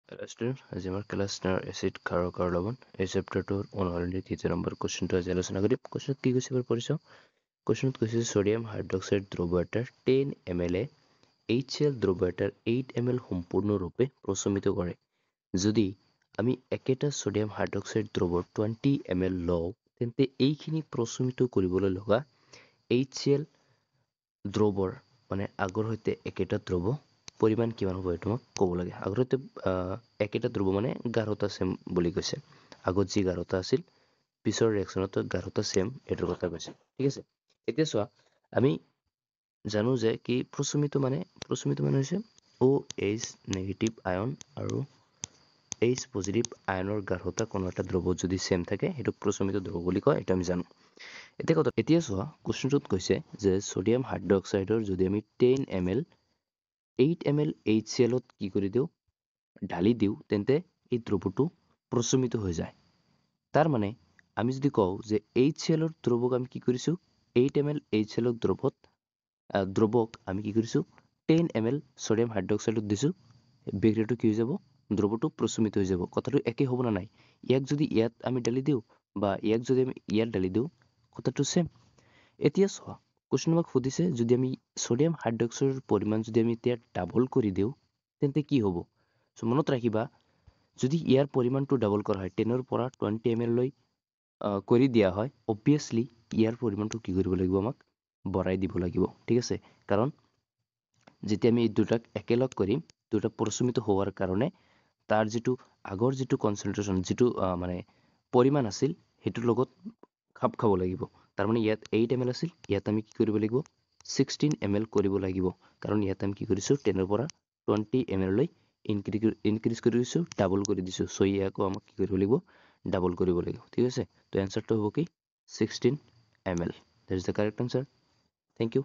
Student, আজি আমাৰ class 9 acid ক্ষাৰ আৰু কাৰ্বন এই চেপ্টাৰটোৰ 19 তৃতীয় নম্বৰ কোৱেশ্চনটো আজি আলোচনা কৰিম। কোৱেশ্চনত কি কৈছে বাৰু পঢ়িছো। কোৱেশ্চনত কৈছে সোডিয়াম হাইড্ৰক্সাইড দ্ৰৱ এটাৰ 10 ml HCl দ্ৰৱ এটাৰ 8 ml সম্পূৰ্ণৰূপে প্ৰশমিত কৰে। যদি আমি একেটা সোডিয়াম হাইড্ৰক্সাইড দ্ৰৱৰ 20 ml লওঁ, তেন্তে এইখিনি প্ৰশমিত কৰিবলৈ লগা HCl দ্ৰৱৰ মানে আগৰ সৈতে একেটা দ্ৰৱ পৰিমাণ কিমান হ'ব এইটো মোক ক'ব লাগে। আগতে একেটা দ্ৰৱ মানে গাঢ়তা চেম বুলি কৈছে। আগত যি গাঢ়তা আছিল পিছৰ ৰিয়েকশ্যনতো গাঢ়তা চেম এইটোৰ কথা কৈছে। ঠিক আছে, এতিয়া চোৱা আমি জানো যে কি প্ৰশমিত মানে হৈছে OH নেগেটিভ আয়ন আৰু H পজিটিভ আয়নৰ গাঢ়তা কোনো এটা দ্ৰৱত যদি চেম থাকে সেইটো প্ৰশমিত দ্ৰৱ বুলি কয়, এইটো আমি জানো। এতিয়া চোৱা কুৱেশ্যনটোত কৈছে যে সোডিয়াম হাইড্ৰক্সাইডৰ যদি আমি 10 ml 8 ml HCl কি কৰি দিওঁ, ঢালি দিওঁ, তেন্তে এই দ্ৰৱটো প্ৰশমিত হৈ যায়। তাৰ মানে আমি যদি কওঁ যে HCl ৰ দ্ৰৱক আমি কি কৰিছো, 8 ml HCl দ্ৰৱক আমি কি কৰিছো 10 ml সোডিয়াম হাইড্ৰক্সাইডত দিছো, বিক্ৰিয়াটো কি হৈ যাব, দ্ৰৱটো প্ৰশমিত হৈ যাব। কথাটো একে হ'ব না নাই? ইয়াক যদি ইয়াত আমি ঢালি দিওঁ বা ইয়াক যদি আমি ইয়াত ঢালি দিওঁ, কথাটো চেম। এতিয়া চোৱা কুৱেশ্যন আমাক সুধিছে যদি আমি সোডিয়াম হাইড্ৰক্সাইডৰ পৰিমাণ যদি আমি এতিয়া ডাবল কৰি দিওঁ, তেন্তে কি হ'ব? মনত ৰাখিবা, যদি ইয়াৰ পৰিমাণটো ডাবল কৰা হয় 10 ৰ পৰা 20 ml লৈ কৰি দিয়া হয়, অবভিয়াছলি ইয়াৰ পৰিমাণটো কি কৰিব লাগিব, আমাক বঢ়াই দিব লাগিব। ঠিক আছে, কাৰণ যেতিয়া আমি এই দুটাক একেলগ কৰিম, দুটা প্ৰশমিত হোৱাৰ কাৰণে তাৰ যিটো আগৰ যিটো কনচেনট্ৰেশ্যন যিটো মানে পৰিমাণ আছিল সেইটোৰ লগত খাপ খাব লাগিব। তাৰমানে ইয়াত 8 ml আছিল, ইয়াত আমি কি কৰিব লাগিব 16 ml কৰিব লাগিব, কাৰণ ইয়াত আমি কি কৰিছো 10 ৰ পৰা 20 ml লৈ ইনক্ৰিজ কৰি দিছো, ডাবল কৰি দিছো। চ' ইয়াকো আমাক কি কৰিব লাগিব, ডাবল কৰিব লাগিব। ঠিক আছে, তো এনচাৰটো হ'ব কি 16 ml। That is the correct answer. Thank you.